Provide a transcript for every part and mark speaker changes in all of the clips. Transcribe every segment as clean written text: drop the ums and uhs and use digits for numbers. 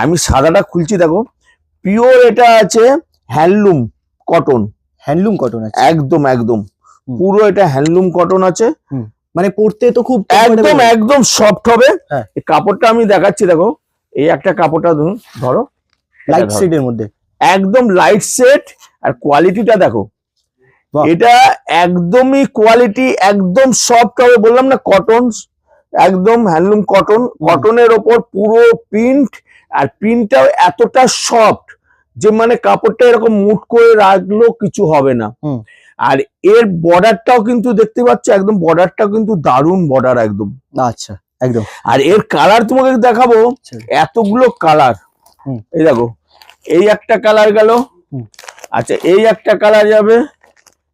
Speaker 1: আমি সাদাটা খুলছি দেখো, পিওর এটা আছে হ্যান্ডলুম কটন।
Speaker 2: হ্যান্ডলুম কটন আছে
Speaker 1: একদম একদম পুরো এটা হ্যান্ডলুম কটন আছে।
Speaker 2: মানে পরতে তো খুব
Speaker 1: একদম একদম সফট হবে। এই কাপড়টা আমি দেখাচ্ছি দেখো, এই একটা কাপড়টা ধরো
Speaker 2: লাইট শেডের মধ্যে,
Speaker 1: একদম লাইট শেড, আর কোয়ালিটিটা দেখো, এটা একদমই কোয়ালিটি একদম সফট হবে, বললাম না কটন, একদম হ্যান্ডলুম কটন, কটনের ওপর পুরো প্রিন্ট, আর প্রিন্টটাও এতটা সফট যে মানে কাপড়টা এরকম মুট করে রাখলেও কিছু হবে না। আর এর বর্ডারটাও কিন্তু দেখতে পাচ্ছ, একদম বর্ডারটাও কিন্তু দারুণ বর্ডার একদম।
Speaker 2: আচ্ছা একদম।
Speaker 1: আর এর কালার তোমাকে দেখাবো, এতগুলো কালার, এই দেখো এই একটা কালার গেল, আচ্ছা এই একটা কালার যাবে,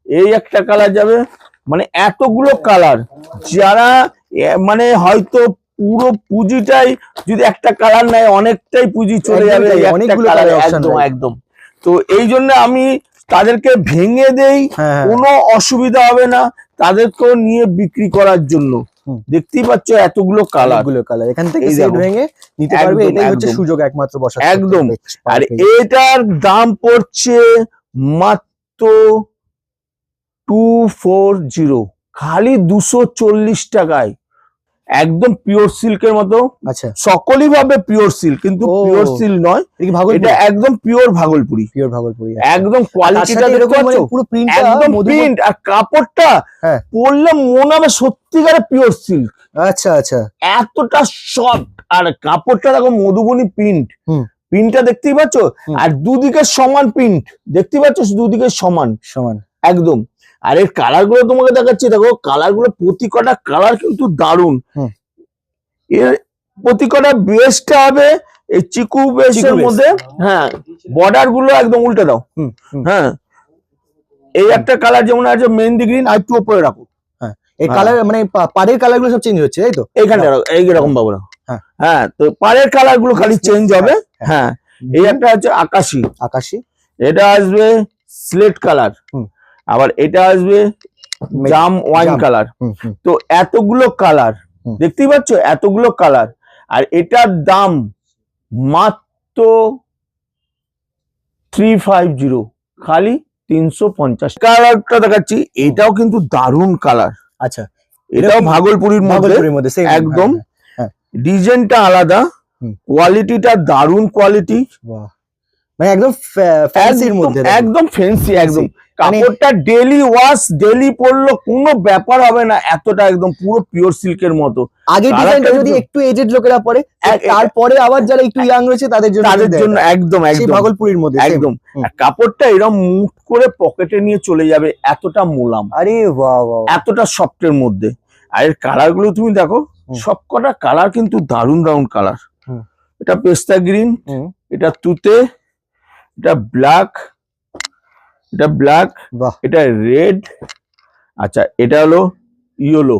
Speaker 1: এই একটা কালার যাবে, মানে এতগুলো কালার, যারা মানে হয়তো পুরো পুঁজিটাই যদি একটা কালার নেয় অনেকটাই পুঁজি চলে যাবে একটা কালারে, একদম একদম। তো এই জন্য আমি তাদেরকে ভেঙে দেই, কোনো অসুবিধা হবে না তাদেরকেও নিয়ে বিক্রি করার জন্য। দেখতেই পাচ্ছ এতগুলো কালার,
Speaker 2: এখান থেকে সেট ভেঙে নিতে পারবে, এটাই হচ্ছে সুযোগ একমাত্র বসার।
Speaker 1: একদম। আর এটার দাম পড়ছে মাত্র 240, খালি 240 টাকায়, একদম পিওর সিল্কের মতো।
Speaker 2: আচ্ছা,
Speaker 1: সকলই ভাবে পিওর সিল্ক, কিন্তু পিওর সিল্ক নয়, এটা একদম পিওর ভাগলপুরি, একদম কোয়ালিটিটা দেখতে পাচ্ছ, পুরো একদম প্রিন্ট, আর কাপড়টা পরলে মনে হবে সত্যিকারের পিওর সিল্ক।
Speaker 2: আচ্ছা আচ্ছা,
Speaker 1: এতটা সফট, আর কাপড়টা দেখো মধুবনী প্রিন্ট, প্রিন্টটা দেখতেই পাচ্ছ, আর দুদিকে সমান প্রিন্ট দেখতে পাচ্ছ, দুদিকে সমান সমান একদম। আর এর কালার গুলো তোমাকে দেখাচ্ছি, দেখো কালার গুলো প্রতি কটা কালার কিন্তু দারুণ। এর প্রতি কটা বেসটা হবে এই চিকু বেসের মধ্যে, হ্যাঁ বর্ডার গুলো একদম উল্টে দাও, হ্যাঁ এই একটা কালার যেমন আছে মেহেন্দি গ্রিন, আর একটু উপরে রাখো,
Speaker 2: এই কালার মানে পাড়ের কালার গুলো সব চেঞ্জ হচ্ছে, তাই তো?
Speaker 1: এইখানটা এইরকম বাবু, হ্যাঁ তো পাড়ের কালার গুলো খালি চেঞ্জ হবে। হ্যাঁ এই একটা হচ্ছে আকাশি, আকাশি, এটা আসবে স্লেট কালার, আবার এটা আসবে জাম ওয়াইন কালার। তো এতগুলো কালার দেখতেই পাচ্ছ, এতগুলো কালার, আর এটার দাম মাত্র 350, খালি 350। কালারটা দেখাচ্ছি, এটাও কিন্তু দারুণ কালার।
Speaker 2: আচ্ছা,
Speaker 1: এটাও ভাগলপুরীর মধ্যে একদম, ডিজাইনটা আলাদা, কোয়ালিটিটা দারুণ কোয়ালিটি,
Speaker 2: মানে একদম ফ্যান্সির মধ্যে,
Speaker 1: একদম ফ্যান্সি একদম। কাপড়টা ডেলি ওয়াশ, ডেলি পরলো কোনো ব্যাপার হবে না, এতটা একদম পুরো পিওর সিল্কের মতো।
Speaker 2: আগে ডিজাইনটা যদি একটু এজেড লোকেরা পরে, তারপরে আবার যারা একটু ইয়াং রয়েছে তাদের জন্য
Speaker 1: একদম একদম
Speaker 2: ভাগলপুরীর মধ্যে
Speaker 1: একদম। কাপড়টা এরকম মুট করে পকেটে নিয়ে চলে যাবে, এতটা মোলাম,
Speaker 2: আরে বাহ বাহ,
Speaker 1: এতটা সফটের মধ্যে। আর এর কালার গুলো তুমি দেখো, সবকটা কালার কিন্তু দারুণ দারুণ কালার। এটা পেস্তা গ্রিন, এটা তুতে, এটা ব্ল্যাক, এটা ব্ল্যাক, এটা রেড, আচ্ছা এটা হলো ইয়েলো,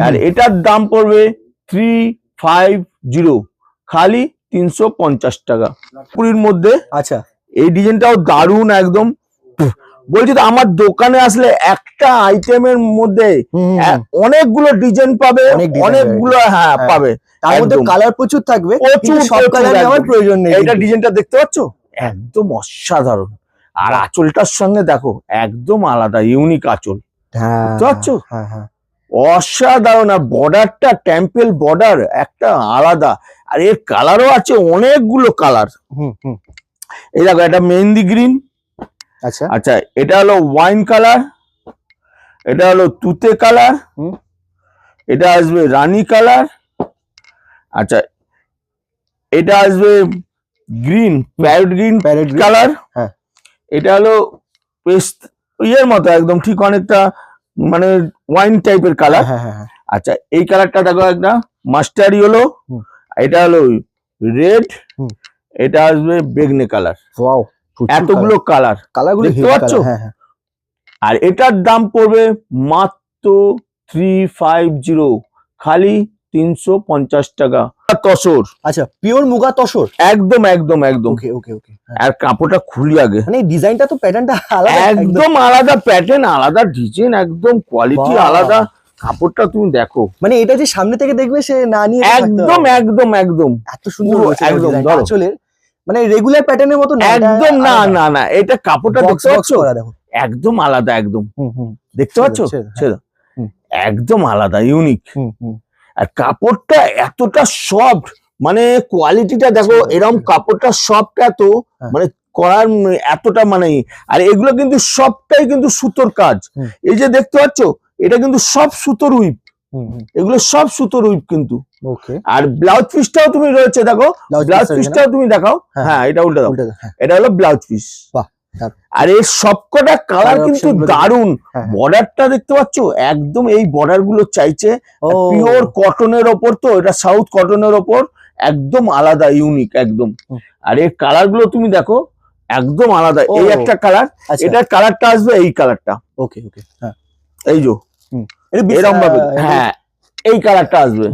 Speaker 1: আর এটার দাম পড়বে 350, খালি 350 টাকা পুরীর মধ্যে।
Speaker 2: আচ্ছা,
Speaker 1: এই ডিজাইনটাও দারুণ একদম। বলছি তো আমার দোকানে আসলে একটা আইটেমের মধ্যে অনেকগুলো ডিজাইন পাবে, অনেকগুলো হ্যাঁ পাবে,
Speaker 2: তার মধ্যে কালার প্রচুর থাকবে, সব কালার নেওয়ার প্রয়োজন নেই।
Speaker 1: এইটা ডিজাইনটা দেখতে পাচ্ছ, একদম অসাধারণ। আর আঁচলটার সঙ্গে দেখো একদম আলাদা ইউনিক আঁচল, বুঝতে পারছো, অসাধারণ। আর বর্ডারটা টেম্পল বর্ডার একটা আলাদা, আর এর কালারও আছে অনেকগুলো কালার। এই দেখো এটা মেহেন্দি গ্রিন, আচ্ছা আচ্ছা, এটা হলো ওয়াইন কালার, এটা হলো তুতে কালার, এটা আসবে রানী কালার, আচ্ছা এটা আসবে গ্রিন, প্যারেট গ্রিন কালার, এটা হলো ইয়ের মতো একদম ঠিক অনেকটা মানে ওয়াইন টাইপের কালার। আচ্ছা এই কালারটা দেখো একটা মাস্টার্ড ইয়েলো, এটা হলো রেড, এটা আসবে বেগনে কালার। ওয়াও, এতগুলো কালার, কালারগুলো দেখতে পাচ্ছ। আর এটার দাম পড়বে মাত্র 350, খালি 350 টাকা। তসর, আচ্ছা পিওর মুগা তসর, একদম একদম একদম। ওকে ওকে ওকে। আর কাপড়টা খুলি আগে, মানে ডিজাইনটা তো প্যাটার্নটা আলাদা, একদম আলাদা প্যাটার্ন, আলাদা ডিজাইন, একদম কোয়ালিটি আলাদা, কাপড়টা তুমি দেখো,
Speaker 2: মানে এটা যে সামনে থেকে দেখবে সে না নিয়ে
Speaker 1: একদম একদম একদম
Speaker 2: এত সুন্দর
Speaker 1: একদম
Speaker 2: আঁচলের, মানে রেগুলার প্যাটার্নের মতো না,
Speaker 1: একদম না না না, এটা কাপড়টা দেখতে পাচ্ছ একদম আলাদা, একদম দেখতে পাচ্ছ একদম আলাদা, ইউনিক। আর কাপড়টা এতটা সফট, মানে কোয়ালিটিটা দেখো, এরকম কাপড়টা সফট এত, মানে করার এতটা মানে। আর এগুলো কিন্তু সবটাই কিন্তু সুতোর কাজ, এই যে দেখতে পাচ্ছ এটা কিন্তু সব সুতোর উইপ, এগুলো সব সুতোর উইপ কিন্তু। আর ব্লাউজ পিসটাও তুমি রয়েছে দেখো, ব্লাউজ পিসটাও তুমি দেখাও। হ্যাঁ এটা উল্টা দাও, এটা হলো ব্লাউজ পিস। আর এই সবকটা কালার কিন্তু দারুন। বর্ডারটা দেখতে পাচ্ছ একদম, এই বর্ডার গুলো চাইছে পিওর কটনের ওপর, তো এটা সাউথ কটনের ওপর, একদম আলাদা ইউনিক একদম। আর এর কালার গুলো তুমি দেখো একদম আলাদা। এই একটা কালার, এটার কালারটা আসবে এই কালারটা,
Speaker 2: ওকে ওকে, হ্যাঁ
Speaker 1: এই যে এরকম ভাবে, হ্যাঁ এই কালারটা আসবে।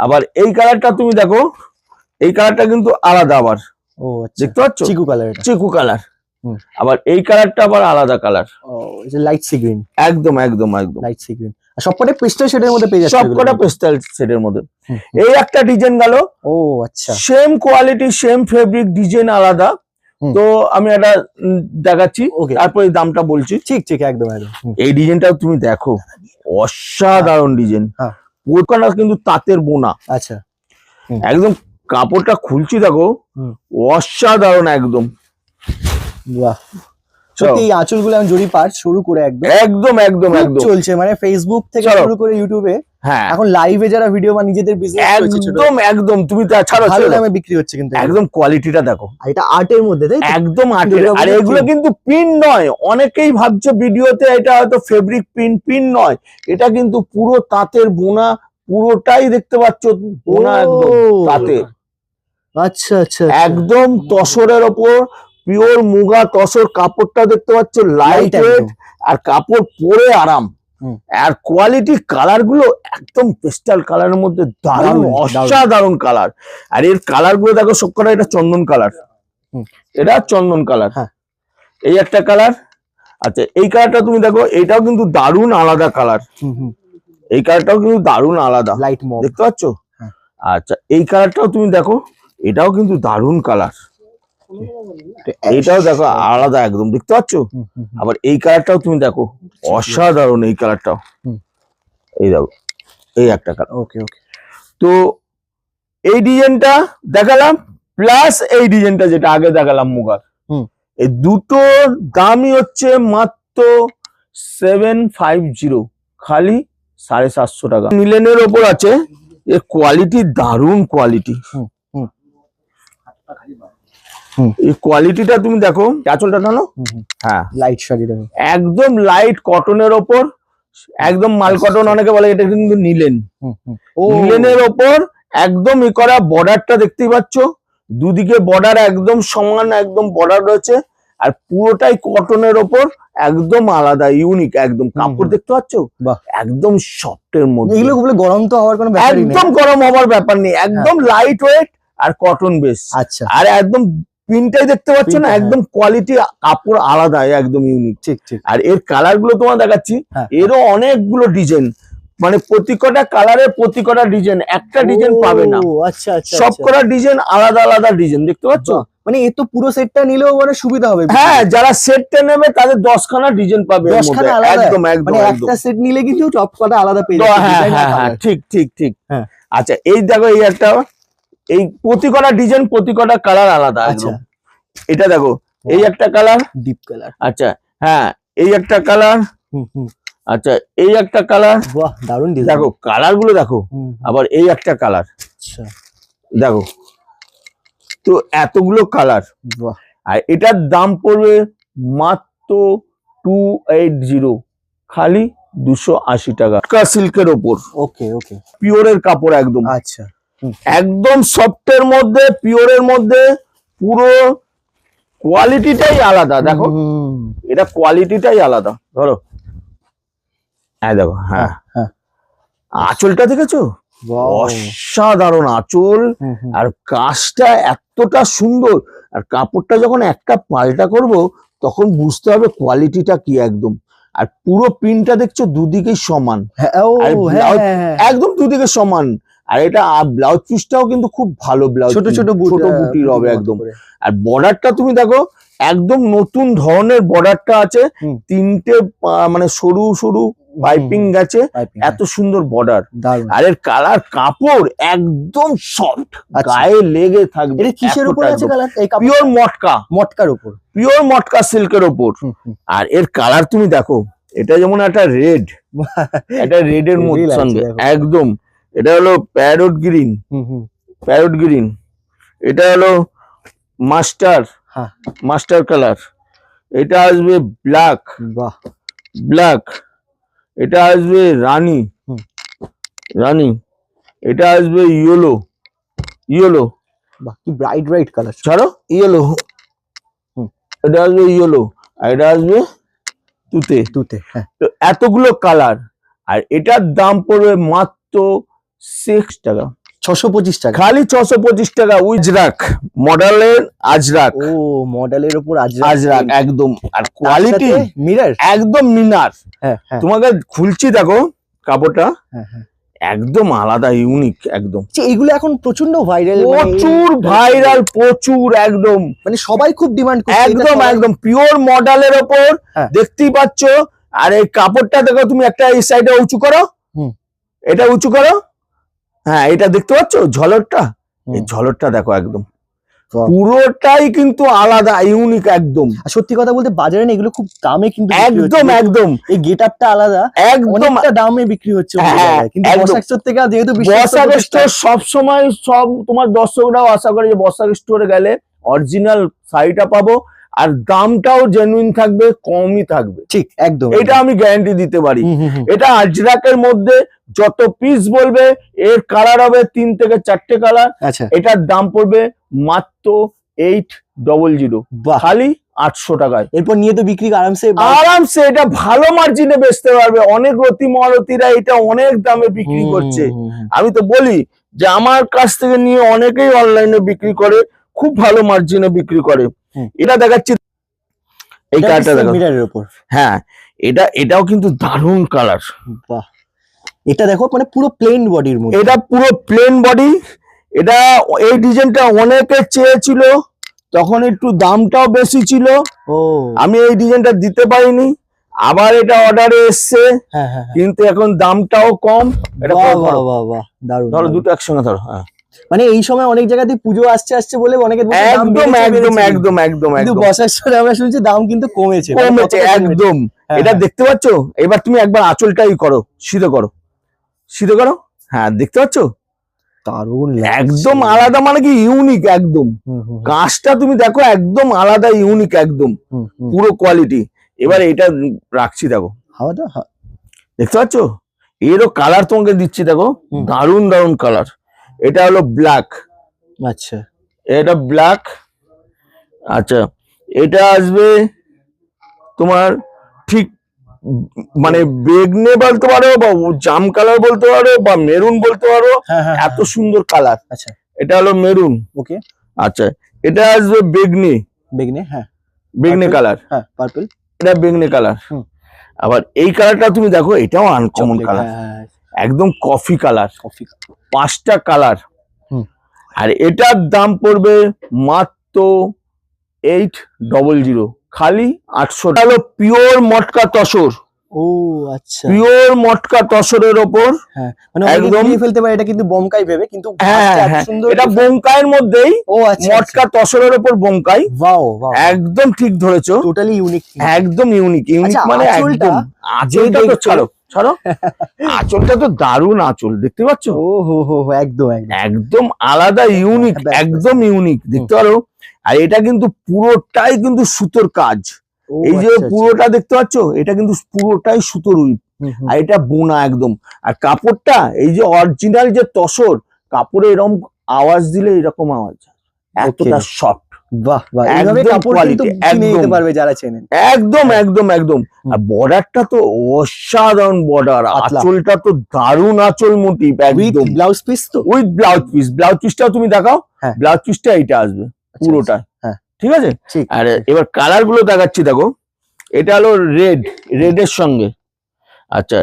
Speaker 1: আবার এই কালারটা তুমি দেখো, এই কালারটা কিন্তু আলাদা আবার, দেখতে পাচ্ছ
Speaker 2: চিকু কালার,
Speaker 1: চিকু কালার। আবার এই কালারটা আবার আলাদা কালার,
Speaker 2: লাইট সি গ্রিন,
Speaker 1: একদম একদম একদম
Speaker 2: লাইট সি গ্রিন। সবকটা পেস্টাল শেডের মধ্যে পেয়ে যাচ্ছে,
Speaker 1: সবকটা পেস্টাল শেডের মধ্যে। এই একটা ডিজাইন গেল,
Speaker 2: ও আচ্ছা,
Speaker 1: same quality same fabric, design আলাদা। তো আমি একটা দেখাচ্ছি, তারপরে দামটা বলছি।
Speaker 2: ঠিক ঠিক, একদম একদম।
Speaker 1: এই ডিজাইনটা তুমি দেখো, অসাধারণ ডিজাইন, পুরোটা কিন্তু তাঁতের বোনা।
Speaker 2: আচ্ছা,
Speaker 1: একদম কাপড়টা খুলছি দেখো, অসাধারণ একদম।
Speaker 2: বাহ, সত্যি এই আঁচলগুলো এখন জরি পার শুরু করে একদম
Speaker 1: একদম একদম একদম
Speaker 2: চলছে, মানে ফেসবুক থেকে শুরু করে ইউটিউবে,
Speaker 1: হ্যাঁ
Speaker 2: এখন লাইভে যারা ভিডিও বা নিজেদের বিজনেস করছে
Speaker 1: একদম একদম, তুমি ছাড়ো,
Speaker 2: ভালো দামে বিক্রি হচ্ছে কিন্তু
Speaker 1: একদম। কোয়ালিটিটা দেখো,
Speaker 2: এটা আর্টের মধ্যে, তাই
Speaker 1: একদম আর্টের। আর এগুলো কিন্তু প্রিন্ট নয়, অনেকেই ভাবছে ভিডিওতে এটা হয়তো ফেব্রিক প্রিন্ট, প্রিন্ট নয়, এটা কিন্তু পুরো তাঁতের বোনা, পুরোটাই দেখতে পাচ্ছ বোনা, একদম তাঁতের।
Speaker 2: আচ্ছা আচ্ছা,
Speaker 1: একদম তসরের ওপর পিওর মুগা তসর, কাপড়টা দেখতে পাচ্ছ লাইট ওয়েট, আর কাপড় পরে আরাম। আর কোয়ালিটি, কালার গুলো একদম পেস্টাল কালারের মধ্যে দারুণ, অসাধারণ কালার। আর এর কালার গুলো দেখো সবকটা, এটা চন্দন কালার, এটা চন্দন কালার, এই একটা কালার। আচ্ছা এই কালারটা তুমি দেখো, এটাও কিন্তু দারুণ আলাদা কালার, এই কালারটাও কিন্তু দারুণ আলাদা,
Speaker 2: লাইট মভ,
Speaker 1: দেখতে পাচ্ছ। আচ্ছা এই কালারটাও তুমি দেখো, এটাও কিন্তু দারুণ কালার, এইটাও দেখো আলাদা একদম, দেখতে পাচ্ছ। আবার এই কালারটাও তুমি দেখো, অসাধারণ এই কালারটাও, এই দেখো এই একটা কালার।
Speaker 2: ওকে ওকে,
Speaker 1: তো এই ডিজাইনটা দেখালাম, প্লাস এই ডিজাইনটা যেটা আগে দেখালাম মুগার, এই দুটোর দামই হচ্ছে মাত্র 750, খালি 750 টাকা। মিলেনের ওপর আছে, এর কোয়ালিটি দারুণ কোয়ালিটি। এই কোয়ালিটিটা তুমি দেখো, আঁচলটা টানো, হ্যাঁ
Speaker 2: লাইট শাড়ি দেখো,
Speaker 1: একদম লাইট কটনের ওপর, একদম মাল কটন অনেকে বলে, এটা কিন্তু নিলেন, নিলেনের ওপর একদম ই করা। বর্ডারটা দেখতেই পাচ্ছ, দুদিকে বর্ডার একদম সমান, একদম বর্ডার রয়েছে, আর পুরোটাই কটনের ওপর, একদম আলাদা ইউনিক একদম। কাপড় দেখতে পাচ্ছ একদম সফটের মধ্যে,
Speaker 2: এগুলো বলে গরম তো হওয়ার কোনো ব্যাপার নেই,
Speaker 1: একদম গরম হওয়ার ব্যাপার নেই, একদম লাইট ওয়েট আর কটন বেস।
Speaker 2: আচ্ছা,
Speaker 1: আর একদম প্রিন্টটাই দেখতে পাচ্ছ না, একদম কোয়ালিটি, কাপড় আলাদা, একদম ইউনিক।
Speaker 2: ঠিক ঠিক।
Speaker 1: আর এর কালার গুলো তোমার দেখাচ্ছি, এরও অনেকগুলো ডিজাইন, মানে প্রতিকটা কালারের প্রতিকটা ডিজাইন, একটা ডিজাইন পাবে না।
Speaker 2: আচ্ছা আচ্ছা,
Speaker 1: সবকটা ডিজাইন আলাদা আলাদা ডিজাইন, দেখতে পাচ্ছ।
Speaker 2: মানে এ তো পুরো সেটটা নিলেও মানে সুবিধা হবে।
Speaker 1: হ্যাঁ, যারা সেটটা নেবে তাদের 10খানা ডিজাইন পাবে, একদম একদম।
Speaker 2: মানে একটা সেট নিলে কিন্তু সবকটা আলাদা পেয়ে যাবে।
Speaker 1: হ্যাঁ ঠিক ঠিক ঠিক। আচ্ছা এই দেখো, এই একটা, এই প্রতিকটা ডিজাইন প্রতিকটা কালার আলাদা। আচ্ছা এটা দেখো, এই একটা কালার,
Speaker 2: ডিপ কালার।
Speaker 1: আচ্ছা হ্যাঁ, এই একটা কালার, আচ্ছা এই একটা কালার,
Speaker 2: বাহ দারুণ ডিজাইন,
Speaker 1: দেখো কালার গুলো দেখো। আবার এই একটা কালার,
Speaker 2: আচ্ছা
Speaker 1: দেখো, তো এতগুলো কালার। আর এটার দাম পড়বে মাত্র 280, খালি 280 টাকা, সিল্কের ওপর।
Speaker 2: ওকে ওকে,
Speaker 1: পিওরের কাপড় একদম।
Speaker 2: আচ্ছা,
Speaker 1: একদম সফটের মধ্যে, পিওরের মধ্যে, পুরো কোয়ালিটিটাই আলাদা। দেখো এটা কোয়ালিটিটাই আলাদা। ধরো হ্যাঁ দেখো, হ্যাঁ আঁচলটা দেখেছো, অসাধারণ আঁচল, আর কাজটা এতটা সুন্দর। আর কাপড়টা যখন একটা পাল্টা করব, তখন বুঝতে হবে কোয়ালিটিটা কি একদম। আর পুরো প্রিন্টটা দেখছো দুদিকে সমান,
Speaker 2: হ্যাঁ, ও
Speaker 1: আর
Speaker 2: হ্যাঁ,
Speaker 1: ব্লাউজ
Speaker 2: হ্যাঁ, হ্যাঁ।
Speaker 1: একদম দুদিকে সমান। আর এটা ব্লাউজ পিসটাও কিন্তু খুব ভালো ব্লাউজ,
Speaker 2: ছোট ছোট
Speaker 1: ছোট বুটির হবে একদম। আর বর্ডারটা তুমি দেখো একদম নতুন ধরনের বর্ডারটা আছে, তিনটে মানে সরু সরু পাইপিং গেছে, এত সুন্দর বর্ডার। আর এর কালার কাপড় একদম সফট, গায়ে লেগে থাকবে।
Speaker 2: এটা কিসের উপর আছে কালার?
Speaker 1: পিওর মটকা,
Speaker 2: মটকার উপর,
Speaker 1: পিওর মটকা সিল্কের উপর। আর এর কালার তুমি দেখো, এটা যেমন একটা রেড, এটা রেড এর মধ্যে সঙ্গে একদম। এটা হলো প্যারট গ্রিন, প্যারট গ্রিন। এটা হলো মাস্টার, মাস্টার কালার। এটা আসবে ব্ল্যাক,
Speaker 2: বাহ
Speaker 1: ব্ল্যাক। এটা আসবে রানী, রানী। এটা আসবে ইয়েলো, ইয়েলো।
Speaker 2: বাহ কি ব্রাইট ব্রাইট কালার।
Speaker 1: ছাড়ো ইয়েলো, এটা আসবে ইয়েলো। আর এটা আসবে তুতে,
Speaker 2: তুতে। হ্যাঁ,
Speaker 1: তো এতগুলো কালার। আর এটার দাম পড়বে মাত্র 6 টাকা,
Speaker 2: 625 টাকা,
Speaker 1: খালি 625 টাকা। উইজরাক মডেলের আজরাক,
Speaker 2: ও মডেলের উপর
Speaker 1: আজরাক একদম। আর কোয়ালিটি
Speaker 2: মিরর
Speaker 1: একদম মিনার।
Speaker 2: হ্যাঁ,
Speaker 1: তোমাকে খুলছি দেখো কাপড়টা,
Speaker 2: হ্যাঁ, হ্যাঁ,
Speaker 1: একদম আলাদা, ইউনিক একদম।
Speaker 2: এগুলো এখন প্রচন্ড ভাইরাল,
Speaker 1: প্রচুর ভাইরাল, প্রচুর একদম,
Speaker 2: মানে সবাই খুব ডিমান্ড করছে
Speaker 1: একদম একদম পিওর মডেলের ওপর। দেখতেই পাচ্ছ। আর এই কাপড়টা দেখো তুমি, একটা এই সাইডে উঁচু করো, এটা উঁচু করো, হ্যাঁ এটা দেখতে পাচ্ছ ঝলরটা, এই ঝলরটা দেখো একদম পুরোটাই কিন্তু আলাদা, ইউনিক একদম।
Speaker 2: সত্যি কথা বলতে বাজারে না এগুলো খুব দামে কিন্তু
Speaker 1: একদম একদম,
Speaker 2: এই গেটআপটা আলাদা,
Speaker 1: একদম
Speaker 2: দামে বিক্রি হচ্ছে। কিন্তু বসাক স্টোর থেকে যেহেতু
Speaker 1: বসাক স্টোর সব সময় সব তোমার দর্শকরাও আশা করে যে বসাক স্টোরে গেলে অরিজিনাল শাড়িটা পাবো, আর দামটাও জেনুইন থাকবে, কমই থাকবে।
Speaker 2: ঠিক একদম,
Speaker 1: এটা আমি গ্যারান্টি দিতে পারি। এটা আজরাকের মধ্যে যত পিস বলবে, এর কালার হবে 3 থেকে 4টে কালার।
Speaker 2: আচ্ছা,
Speaker 1: এটার দাম পড়বে মাত্র 800, খালি 800 টাকায়।
Speaker 2: এরপর নিয়ে তো বিক্রি আরামসে,
Speaker 1: আরামসে এটা ভালো মার্জিনে বেচতে পারবে। অনেক রতি মহারতীরা এটা অনেক দামে বিক্রি করছে। আমি তো বলি যে আমার কাছ থেকে নিয়ে অনেকেই অনলাইনে বিক্রি করে, খুব ভালো মার্জিনে বিক্রি করে। এটা দেখাচ্ছি, এই কালারটা দেখো
Speaker 2: মিররের উপর।
Speaker 1: হ্যাঁ, এটাও কিন্তু দারুণ কালার।
Speaker 2: বাহ, এটা দেখো মানে পুরো প্লেন বডির মধ্যে,
Speaker 1: এটা পুরো প্লেন বডি। এটা এই ডিজাইনটা অনেকে চেয়েছিল, তখন একটু দামটাও বেশি ছিল, আমি এই ডিজাইনটা দিতে পারিনি। আবার এটা অর্ডারে এসছে, কিন্তু এখন দামটাও কম। এটা ধরো দুটো একসঙ্গে ধরো। হ্যাঁ,
Speaker 2: মানে এই সময় অনেক জায়গাতে পুজো আসছে আসছে বলে অনেকে
Speaker 1: একদম একদম একদম একদম
Speaker 2: কিন্তু বসার সময় আমরা শুনছি দাম কিন্তু কমেছে,
Speaker 1: কমেছে একদম। এটা দেখতে পাচ্ছ? এবার তুমি একবার আঁচলটাই করো, সিধে করো, সিধে করো। হ্যাঁ, দেখতে পাচ্ছ?
Speaker 2: দারুণ,
Speaker 1: একদম আলাদা, মানে কি ইউনিক একদম। কাজটা তুমি দেখো একদম আলাদা, ইউনিক একদম, পুরো কোয়ালিটি। এবার এটা রাখছি দেখো, দেখতে পাচ্ছ? এরও কালার তোমাকে দিচ্ছি দেখো, দারুণ দারুণ কালার। এটা হলো ব্ল্যাক,
Speaker 2: আচ্ছা
Speaker 1: এটা ব্ল্যাক। আচ্ছা, এটা আসবে তোমার ঠিক মানে বেগনে বলতে পারো, বা জাম কালার বলতে পারো, বা মেরুন বলতে পারো। এত সুন্দর কালার।
Speaker 2: আচ্ছা,
Speaker 1: এটা হলো মেরুন।
Speaker 2: ওকে,
Speaker 1: আচ্ছা, এটা আসবে বেগনি,
Speaker 2: বেগনে, হ্যাঁ
Speaker 1: বেগনি কালার।
Speaker 2: হ্যাঁ, পার্পল,
Speaker 1: এটা বেগনি কালার। আবার এই কালারটা তুমি দেখো, এটাও আনকমন কালার, একদম কফি কালার, 5টা কালার। আর এটার দাম পড়বে মাত্র 800, খালি 800 টাকা। হলো পিওর মটকা তসর।
Speaker 2: ও আচ্ছা,
Speaker 1: পিওর মটকা তসরের ওপর।
Speaker 2: হ্যাঁ, মানে একদম ফেলতে পারে এটা, কিন্তু বোমকাই ভেবে, কিন্তু
Speaker 1: এটা বোমকাইয়ের মধ্যেই। ও আচ্ছা, মটকা তসরের ওপর বোমকাই।
Speaker 2: ওয়াও,
Speaker 1: একদম ঠিক ধরেছো,
Speaker 2: টোটালি ইউনিক,
Speaker 1: একদম ইউনিক। ইউনিক মানে একদম। আঁচলটা তো ছাড়ো, ছাড়ো, আঁচলটা তো দারুণ আঁচল, দেখতে পাচ্ছ?
Speaker 2: ও হো হো, একদম
Speaker 1: একদম আলাদা, ইউনিক, একদম ইউনিক, দেখতে পারো। আর এটা কিন্তু পুরোটাই কিন্তু সুতোর কাজ। এই যে পুরোটা দেখতে পাচ্ছ, এটা কিন্তু পুরোটাই সুতোর উইপ। আর এটা বোনা একদম। আর কাপড়টা এই যে অরিজিনাল যে তসর, কাপড়ে এরকম আওয়াজ দিলে এরকম আওয়াজ, এতটা সফট।
Speaker 2: বাহ বাহ, এইভাবে কাপড় কিন্তু চিনে নিতে পারবে যারা চেনেন।
Speaker 1: একদম একদম একদম। আর বর্ডারটা তো অসাধারণ বর্ডার, আঁচলটা তো দারুণ আঁচল মোটিভ একদম।
Speaker 2: ব্লাউজ পিস তো
Speaker 1: উইথ ব্লাউজ পিস, ব্লাউজ পিসটাও তুমি দেখাও। ব্লাউজ পিসটা এইটা আসবে পুরোটা, ঠিক আছে? আর এবার কালার গুলো দেখাচ্ছি দেখো, এটা হলো রেডের সঙ্গে। আচ্ছা,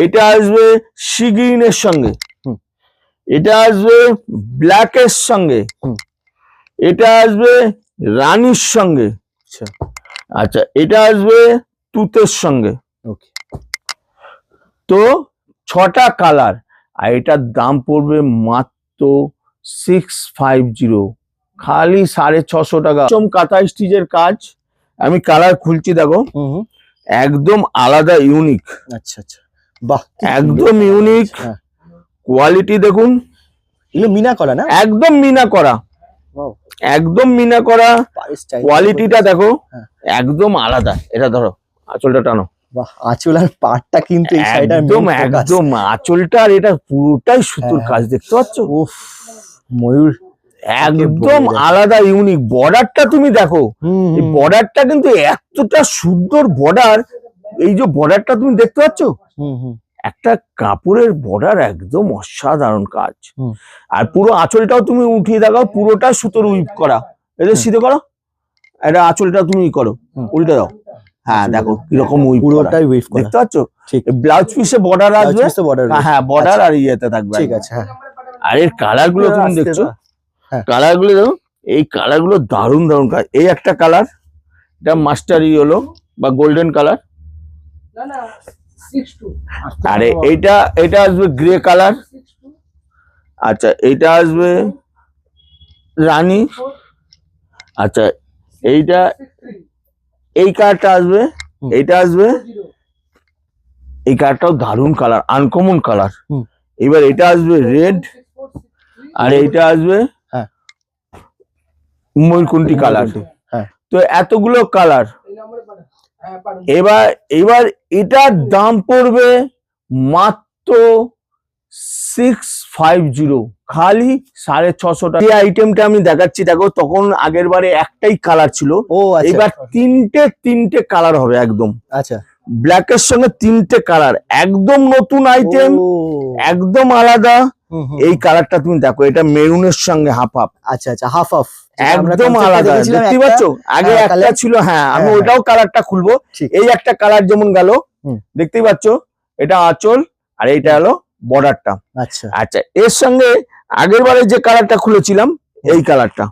Speaker 1: এটা আসবে সি গ্রিনের সঙ্গে, এটা আসবে ব্ল্যাকের সঙ্গে, এটা আসবে রানীর সঙ্গে, আচ্ছা এটা আসবে তুতের সঙ্গে। তো 6টা কালার, আর এটার দাম পড়বে মাত্র 650, খালি 650 টাকা। কাঁথা স্টিচের কাজ, আমি কালার খুলছি দেখো, একদম আলাদা ইউনিক।
Speaker 2: আচ্ছা আচ্ছা, বাহ,
Speaker 1: একদম ইউনিক। কোয়ালিটি দেখুন,
Speaker 2: এগুলো মিনা করা না?
Speaker 1: একদম মিনা করা, একদম মিনা করা। কোয়ালিটিটা দেখো একদম আলাদা। এটা ধরো, আঁচলটা টানো।
Speaker 2: বাহ, আঁচল আর পাটটা কিন্তু এই সাইডে
Speaker 1: একদম আঁচলটা আর এটা পুরোটাই সুতোর কাজ, দেখতে পাচ্ছ?
Speaker 2: উফ, ময়ূর
Speaker 1: একদম আলাদা ইউনিক। বর্ডারটা তুমি দেখো, এই বর্ডারটা কিন্তু এতটা সুন্দর বর্ডার। এই যে বর্ডারটা তুমি দেখতে পাচ্ছ, একটা কাপড়ের বর্ডার, একদম অসাধারণ কাজ। আর পুরো আঁচলটাও তুমি উঠিয়ে দেখাও, পুরোটা সুতোর উইপ করা। এটা সিধে করো, এটা আঁচলটা তুমি করো, উল্টে দাও। হ্যাঁ দেখো কিরকম উইপ,
Speaker 2: পুরোটাই উইপ করা,
Speaker 1: দেখতে পাচ্ছ? ব্লাউজ পিসে বর্ডার আসবে, হ্যাঁ বর্ডার আর ইয়েতে থাকবে।
Speaker 2: ঠিক আছে, হ্যাঁ।
Speaker 1: আর এর কালার গুলো তুমি দেখছো, কালার গুলো দেখো, এই কালার গুলো দারুণ দারুণ কাজ। এই একটা কালার, এটা মাস্টার ইয়েলো বা গোল্ডেন কালার। আরে এটা আসবে গ্রে কালার। আচ্ছা, এইটা আসবে রানী। আচ্ছা, এইটা, এই কালারটা আসবে, এইটা আসবে, এই কালারটাও দারুণ কালার, আনকমন কালার। এবার এটা আসবে রেড, আর এইটা আসবে ময়ূরকণ্ঠী কালার। তো এতগুলো কালার। এবার এটার দাম পড়বে মাত্র 650, খালি 650 টাকা। এই আইটেমটা আমি দেখাচ্ছি দেখো, তখন আগের বারে একটাই কালার ছিল, এবার তিনটে কালার হবে একদম।
Speaker 2: আচ্ছা,
Speaker 1: ব্ল্যাকের সঙ্গে 3টে কালার, একদম নতুন আইটেম, একদম আলাদা। এই কালারটা তুমি দেখো, এটা মেরুনের সঙ্গে হাফ হাফ।
Speaker 2: আচ্ছা আচ্ছা, হাফ হাফ,
Speaker 1: একদম আলাদা, দেখতে পাচ্ছ? আগে একটা ছিল, হ্যাঁ আমি ওটাও কালারটা খুলবো। এই একটা কালার যেমন গেল, দেখতেই পাচ্ছ? এটা আঁচল, আর এইটা হলো বর্ডারটা।
Speaker 2: আচ্ছা
Speaker 1: আচ্ছা, এর সঙ্গে আগের বারে যে কালারটা খুলেছিলাম, এই কালারটা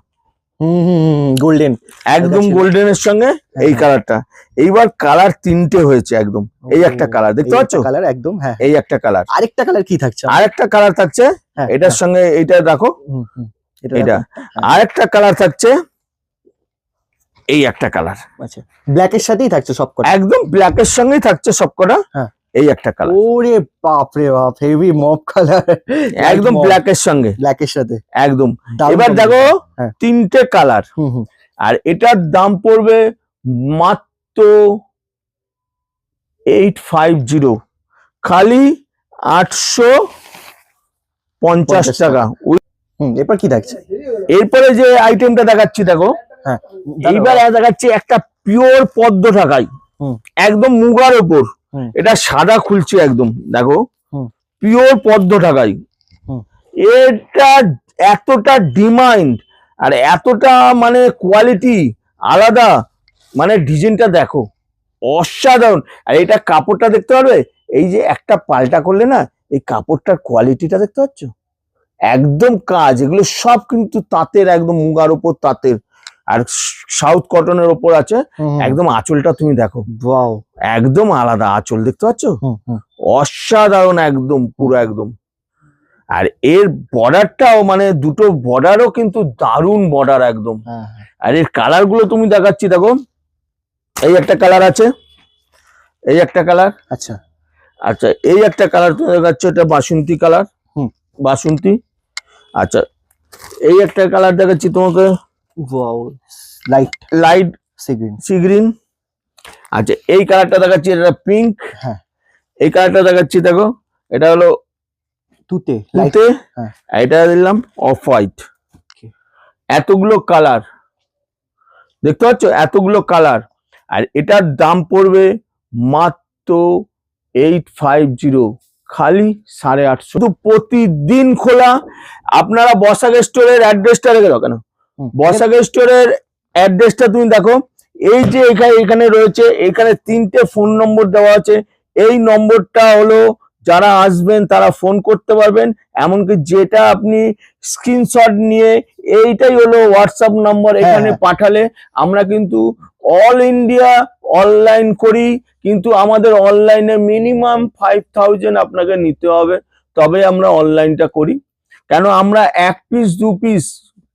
Speaker 2: গোল্ডেন,
Speaker 1: একদম গোল্ডেনের সঙ্গে এই কালারটা। এইবার কালার 3টে হয়েছে একদম। এই একটা কালার দেখতে পাচ্ছ,
Speaker 2: কালার একদম, হ্যাঁ।
Speaker 1: এই একটা কালার,
Speaker 2: আরেকটা কালার কি থাকছে?
Speaker 1: আরেকটা কালার থাকছে এটার সঙ্গে, এইটা দেখো, এটা আরেকটা কালার থাকছে, এই একটা কালার।
Speaker 2: আচ্ছা, ব্ল্যাকের সাথেই থাকছে সবকটা,
Speaker 1: একদম ব্ল্যাকের সঙ্গেই থাকছে সবকটা। এই একটা কালার,
Speaker 2: ওরে বাপ রে বাপ, হেভি মপ কালার,
Speaker 1: একদম ব্ল্যাকের সঙ্গে,
Speaker 2: ব্ল্যাকের সাথে
Speaker 1: একদম। এবার দেখো 3টে কালার, আর এটার দাম পড়বে মাত্র 850, খালি 850 টাকা।
Speaker 2: এরপর কি থাকছে?
Speaker 1: এরপরে যে আইটেমটা দেখাচ্ছি দেখো, এইবার দেখাচ্ছি একটা পিওর পদ্ম ঢাকাই, একদম মুগার ওপর। এটা সাদা খুলছে একদম, দেখো পিওর পদ্ম ঢাকাই। এটা এতটা ডিমান্ড আর এতটা মানে কোয়ালিটি আলাদা, মানে ডিজাইনটা দেখো অসাধারণ। আর এটা কাপড়টা দেখতে পারবে, এই যে একটা পাল্টা করলে না, এই কাপড়টার কোয়ালিটিটা দেখতে পাচ্ছ, একদম কাজ। এগুলো সব কিন্তু তাঁতের, একদম মুগার ওপর তাঁতের, আর সাউথ কটনের ওপর আছে। একদম আঁচলটা তুমি দেখো, একদম আলাদা আঁচল, দেখতে পাচ্ছ, অসাধারণ একদম, পুরো একদম। আর এর বর্ডারটাও, মানে দুটো বর্ডারও কিন্তু দারুণ বর্ডার একদম। আর এর কালার গুলো তুমি দেখাচ্ছি দেখো, এই একটা কালার আছে, এই একটা কালার।
Speaker 2: আচ্ছা
Speaker 1: আচ্ছা, এই একটা কালার তুমি দেখাচ্ছ, এটা বাসন্তী কালার, বাসন্তী। আচ্ছা, এই একটা কালার দেখাচ্ছি তোমাকে, লাইট সি গ্রিন। আচ্ছা, এই কালারটা দেখাচ্ছি, এটা পিঙ্ক। এই কালারটা দেখাচ্ছি দেখো, এটা হলো তুতে, এটা দিলাম অফ হোয়াইট। এতগুলো কালার দেখতে পাচ্ছ, এতগুলো কালার। আর এটার দাম পড়বে মাত্র 850, খালি 850। শুধু প্রতিদিন খোলা। আপনারা বসাক স্টোরের অ্যাড্রেসটা রেখে দাও, কেন বসাক স্টোরের অ্যাড্রেসটা তুমি দেখো, এই যে এখানে রয়েছে, এখানে 3টে ফোন নম্বর দেওয়া আছে। এই নম্বরটা হলো যারা আসবেন তারা ফোন করতে পারবেন, এমনকি যেটা আপনি স্ক্রিনশট নিয়ে এইটাই হলো হোয়াটসঅ্যাপ নাম্বার, এখানে পাঠালে আমরা কিন্তু অল ইন্ডিয়া অনলাইন করি, কিন্তু আমাদের অনলাইনে মিনিমাম 5000 আপনাকে নিতে হবে, তবে আমরা অনলাইনটা করি। কেন আমরা 1 পিস 2 পিস,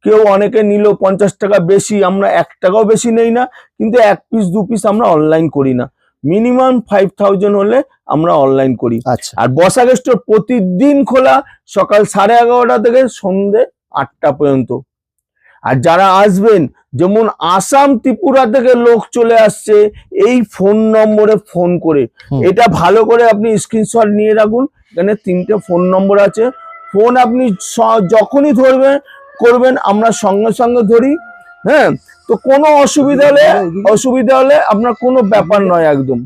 Speaker 1: কেউ অনেকে নিল 50 টাকা বেশি, আমরা 1 টাকাও বেশি নেই না, কিন্তু 1 পিস 2 পিস আমরা অনলাইন করি না, মিনিমাম 5000 হলে আমরা অনলাইন করি।
Speaker 2: আচ্ছা,
Speaker 1: আর বসাক স্টোর প্রতিদিন খোলা, সকাল 11:30 থেকে সন্ধ্যে 8টা পর্যন্ত। আর যারা আসবেন, যেমন আসাম ত্রিপুরা থেকে লোক চলে আসছে এই ফোন নম্বরে ফোন করে, এটা ভালো করে আপনি স্ক্রিনশট নিয়ে রাখুন, এখানে 3টে ফোন নম্বর আছে। ফোন আপনি যখনই করবেন আমরা সঙ্গে সঙ্গে ধরি, হ্যাঁ। তো কোনো অসুবিধা হলে আপনার কোনো ব্যাপার নয় একদম।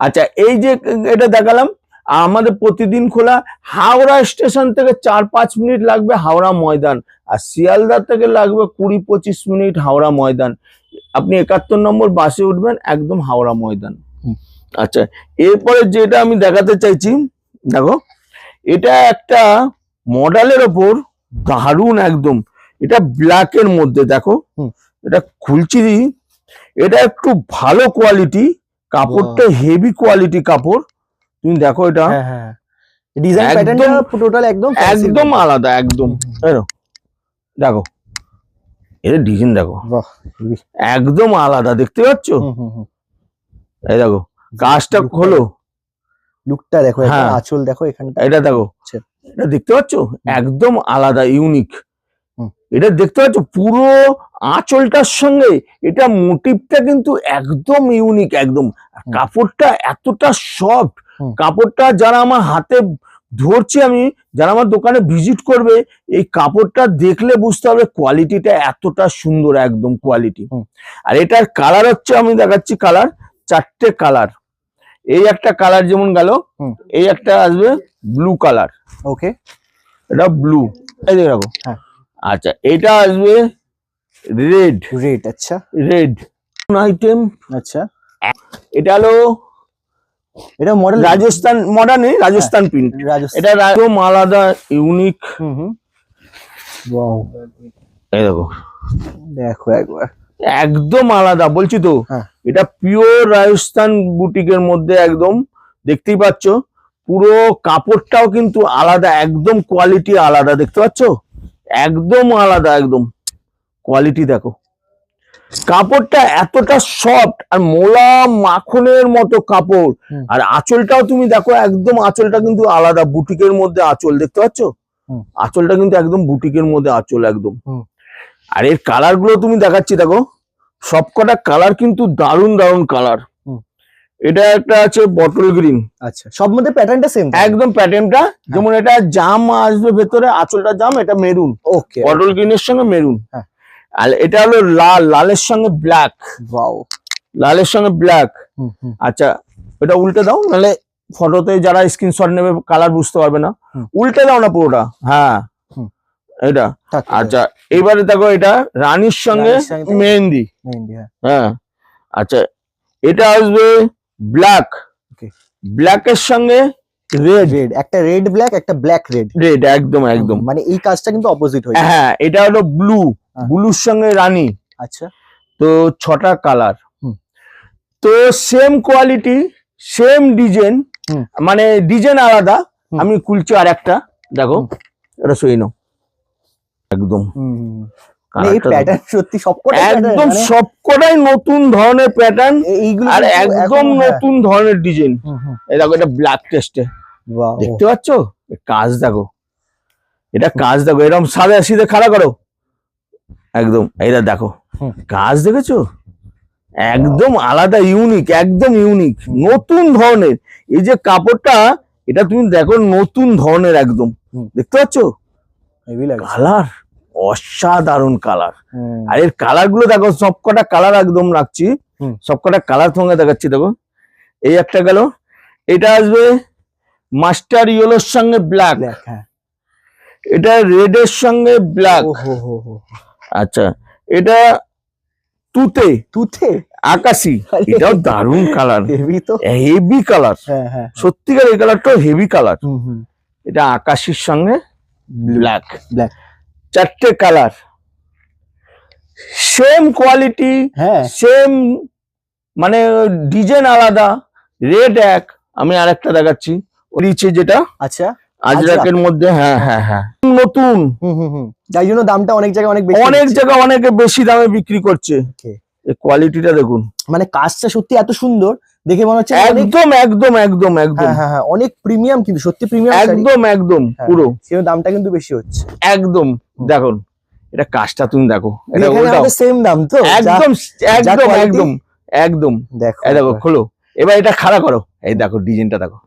Speaker 1: আচ্ছা, এই যে এটা দেখালাম, আমাদের প্রতিদিন খোলা। হাওড়া স্টেশন থেকে 4-5 মিনিট লাগবে হাওড়া ময়দান, আর শিয়ালদা থেকে লাগবে 20-25 মিনিট হাওড়া ময়দান। আপনি 71 নম্বর বাসে উঠবেন, একদম হাওড়া ময়দান। আচ্ছা, এরপরে যেটা আমি দেখাতে চাইছি, দেখো এটা একটা মডেলের ওপর দারুণ একদম, এটা ব্ল্যাকের মধ্যে, দেখো এটা খুলছি, এটা একটু ভালো কোয়ালিটি, কাপড়টা হেভি কোয়ালিটি কাপড়, তুমি দেখো এটা
Speaker 2: ডিজাইন প্যাটার্নটা টোটাল একদম
Speaker 1: আলাদা, একদম দেখো এর ডিজাইন দেখো, একদম আলাদা, দেখতে পাচ্ছ? এই দেখো কাজটা খোলো,
Speaker 2: লুকটা দেখো, আঁচল দেখো এখানটা,
Speaker 1: এটা দেখো, এটা দেখতে পাচ্ছ, একদম আলাদা, ইউনিক। এটা দেখতে পাচ্ছ পুরো আঁচলটার সঙ্গে এটা মোটিভটা কিন্তু একদম ইউনিক, একদম। কাপড়টা এতটা সফট, কাপড়টা যারা আমার হাতে ধরছি আমি, যারা আমার দোকানে ভিজিট করবে, এই কাপড়টা দেখলে বুঝতে হবে কোয়ালিটিটা এতটা সুন্দর, একদম কোয়ালিটি। আর এটার কালার হচ্ছে, আমি দেখাচ্ছি কালার, 4টে কালার। এই একটা কালার যেমন গেল, এই একটা আসবে ব্লু কালার,
Speaker 2: ওকে,
Speaker 1: এটা ব্লু, এই দেখো। আচ্ছা, এটা আসবে রেড।
Speaker 2: আচ্ছা,
Speaker 1: রেড আইটেম।
Speaker 2: আচ্ছা,
Speaker 1: এটা হলো,
Speaker 2: এটা মডেল
Speaker 1: রাজস্থান মডার্নে, রাজস্থান প্রিন্ট, এটা একদম আলাদা, ইউনিক।
Speaker 2: ওয়াও,
Speaker 1: এই দেখো,
Speaker 2: দেখো একবার
Speaker 1: একদম আলাদা বলছি তো, এটা পিওর রাজস্থান বুটিকের মধ্যে, একদম দেখতেই পাচ্ছ, পুরো কাপড়টাও কিন্তু আলাদা, একদম কোয়ালিটি আলাদা, দেখতে পাচ্ছ, একদম আলাদা, একদম কোয়ালিটি দেখো। কাপড়টা এতটা সফট আর মোলাম মাখনের মতো কাপড়, আর আঁচলটাও তুমি দেখো, একদম আঁচলটা কিন্তু আলাদা, বুটিকের মধ্যে আঁচল, দেখতে পাচ্ছ, আঁচলটা কিন্তু একদম বুটিকের মধ্যে আঁচল, একদম। আর এর কালার গুলো তুমি দেখাচ্ছি, দেখো সবকটা কালার কিন্তু দারুণ দারুণ কালার। এটা একটা আছে বটল গ্রিন,
Speaker 2: আচ্ছা, সব মধ্যে প্যাটার্নটা সেম,
Speaker 1: একদম প্যাটার্নটা, যেমন এটা জাম আসবে ভেতরে, আঁচলটা জাম, এটা মেরুন,
Speaker 2: ওকে,
Speaker 1: বটল গ্রিনের সঙ্গে মেরুন। আর এটা হলো লাল, লালের সঙ্গে ব্ল্যাক,
Speaker 2: ওয়াও,
Speaker 1: লালের সঙ্গে ব্ল্যাক। আচ্ছা, এটা উল্টে দাও, নাহলে ফটোতে যারা স্ক্রিনশট নেবে কালার বুঝতে পারবে না, উল্টে দাও না পুরোটা, হ্যাঁ এটা। আচ্ছা, এবারে দেখো, এটা রানীর সঙ্গে মেহেন্দি, হ্যাঁ। আচ্ছা, এটা আসবে ব্ল্যাক, ব্ল্যাকের সঙ্গে রেড,
Speaker 2: একটা রেড ব্ল্যাক, একটা ব্ল্যাক রেড,
Speaker 1: একদম একদম,
Speaker 2: মানে এই কাজটা কিন্তু অপোজিট হয়ে,
Speaker 1: হ্যাঁ। এটা হলো ব্লু, ব্লুর সঙ্গে রানী,
Speaker 2: আচ্ছা,
Speaker 1: তো 6টা কালার, তো সেম কোয়ালিটি, সেম ডিজাইন, মানে ডিজাইন আলাদা। আমি খুলছি আর একটা, দেখো এটা সই নাও, একদম
Speaker 2: এই প্যাটার্ন সত্যি সবকটা
Speaker 1: একদম, সবকটাই নতুন ধরনের প্যাটার্ন, আর একদম নতুন ধরনের ডিজাইন। এই দেখো, এটা ব্ল্যাক টেস্টে, দেখতে পাচ্ছ, কাজ দেখো, এটা কাজ দেখো, এরকম সাদা সিধে খাড়া করো, একদম, এটা দেখো কাজ দেখেছো, একদম আলাদা, ইউনিক, একদম ইউনিক, নতুন ধরনের। এই যে কাপড়টা, এটা তুমি দেখো নতুন ধরনের, একদম দেখতে পাচ্ছ, কালার অসাধারণ কালার। আর এর কালার গুলো দেখো, সবকটা কালার একদম রাখছি, সবকটা কালার তোমাকে দেখাচ্ছি, দেখো এই একটা গেল, এটা আসবে মাস্টার ইয়েলোর সঙ্গে ব্ল্যাক, এটা রেড এর সঙ্গে ব্ল্যাক, আচ্ছা, এটা তুতে
Speaker 2: তুতে
Speaker 1: আকাশি,
Speaker 2: আরে,
Speaker 1: এটাও দারুণ কালার,
Speaker 2: হেভি তো।
Speaker 1: হেভি কালার,
Speaker 2: হ্যাঁ হ্যাঁ
Speaker 1: সত্যিকার এই কালারটাও হেভি কালার।
Speaker 2: হুম
Speaker 1: এটা আকাশির সঙ্গে ব্ল্যাক,
Speaker 2: ব্ল্যাক,
Speaker 1: চারটে কালার, সেম কোয়ালিটি,
Speaker 2: হ্যাঁ
Speaker 1: সেম মানে ডিজাইন আলাদা, রেড এক। আমি আরেকটা দেখাচ্ছি নিচে যেটা
Speaker 2: আচ্ছা
Speaker 1: আজরাকের মধ্যে, হ্যাঁ হ্যাঁ হ্যাঁ, নতুন,
Speaker 2: যাই জন্য দামটা অনেক জায়গায় অনেক বেশি,
Speaker 1: অনেক জায়গায় অনেকে বেশি দামে বিক্রি করছে।
Speaker 2: Okay.
Speaker 1: এই কোয়ালিটিটা দেখুন,
Speaker 2: মানে কাজটা সত্যি এত সুন্দর দেখে মনে হচ্ছে অনেক,
Speaker 1: একদম একদম একদম একদম
Speaker 2: হ্যাঁ হ্যাঁ হ্যাঁ, অনেক প্রিমিয়াম, কিন্তু সত্যি প্রিমিয়াম,
Speaker 1: একদম একদম পুরো
Speaker 2: সেই দামটা কিন্তু বেশি হচ্ছে
Speaker 1: একদম। দেখুন এটা কাজটা তুমি দেখো, এটা
Speaker 2: এখানে
Speaker 1: ওটাও
Speaker 2: আমাদের সেম দাম তো,
Speaker 1: একদম একদম
Speaker 2: quality।
Speaker 1: একদম একদম।
Speaker 2: দেখো
Speaker 1: এই দেখো খোলো, এবার এটা খাড়া করো, এই দেখো ডিজাইনটা দেখো,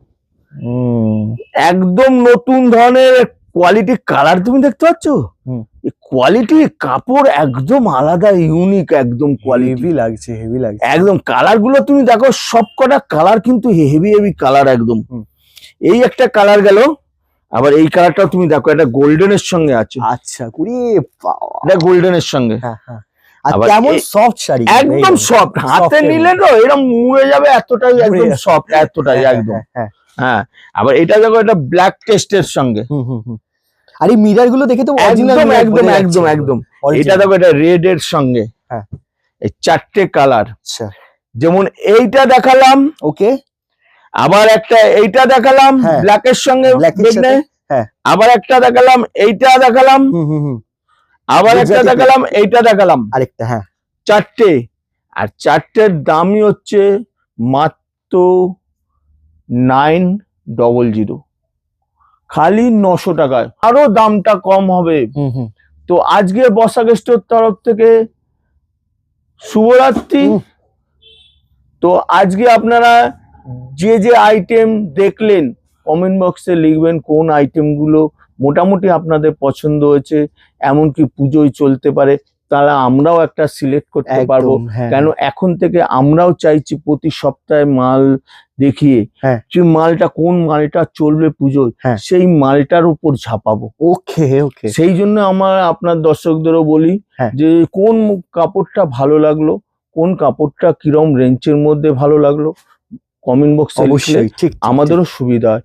Speaker 1: একদম নতুন ধরনের কোয়ালিটি কালার তুমি দেখতে পাচ্ছ। এই কোয়ালিটি কাপড় একদম আলাদা, ইউনিক একদম কোয়ালিটি,
Speaker 2: হেভি লাগছে, হেভি লাগছে
Speaker 1: একদম। কালার গুলো তুমি দেখো, সব কটা কালার কিন্তু হেভি হেভি কালার একদম। এই একটা কালার গেল, আবার এই কালারটাও তুমি দেখো, এটা গোল্ডেনের সঙ্গে আছে।
Speaker 2: আচ্ছা কুড়ি বাবা,
Speaker 1: এটা গোল্ডেনের সঙ্গে,
Speaker 2: হ্যাঁ হ্যাঁ। আর
Speaker 1: আবার
Speaker 2: কেমন সফট শাড়ি,
Speaker 1: একদম সফট, হাতে নিলে তো এরকম মুড়ে যাবে, এতটাই একদম সফট, এতটাই একদম। হ্যাঁ, আবার এটা দেখো, এটা ব্ল্যাক টেস্টের সঙ্গে,
Speaker 2: আর এই মিরর গুলো দেখে তো অরিজিনাল,
Speaker 1: একদম একদম একদম একদম। এটা দেখো, এটা রেড এর সঙ্গে,
Speaker 2: হ্যাঁ
Speaker 1: এই চারটে কালার।
Speaker 2: আচ্ছা
Speaker 1: যেমন এইটা দেখালাম,
Speaker 2: ওকে,
Speaker 1: আবার একটা এইটা দেখালাম
Speaker 2: হ্যাঁ,
Speaker 1: ব্ল্যাক এর সঙ্গে,
Speaker 2: black এর সাথে, হ্যাঁ।
Speaker 1: আবার একটা দেখালাম, এইটা দেখালাম, আবার একটা
Speaker 2: গুজরাটি
Speaker 1: দেখালাম, এইটা দেখালাম,
Speaker 2: আরেকটা, হ্যাঁ
Speaker 1: চারটে। আর চারটের দামই হচ্ছে মাত্র 900, খালি 900 টাকায়, আরো দামটা কম হবে। তো আজকে বর্ষা গেস্টের তরফ থেকে শুভরাত্রি। তো আজকে আপনারা যে যে আইটেম দেখলেন, কমেন্ট বক্সে লিখবেন কোন আইটেম গুলো মোটামুটি আপনাদের পছন্দ হয়েছে, এমনকি পুজোয় চলতে পারে, তারা আমরাও একটা সিলেক্ট করতে পারবো। কেন এখন থেকে আমরাও চাইছি প্রতি সপ্তাহে মাল দেখিয়ে, যে মালটা কোন মালটা চলবে পুজোয়, সেই মালটার উপর ঝাঁপাবো।
Speaker 2: ওকে ওকে,
Speaker 1: সেই জন্য আমার আপনার দর্শকদেরও বলি যে কোন কাপড়টা ভালো লাগলো, কোন কাপড়টা কিরম রেঞ্জের মধ্যে ভালো লাগলো, কমেন্ট বক্সে লিখলে আমাদেরও সুবিধা হয়।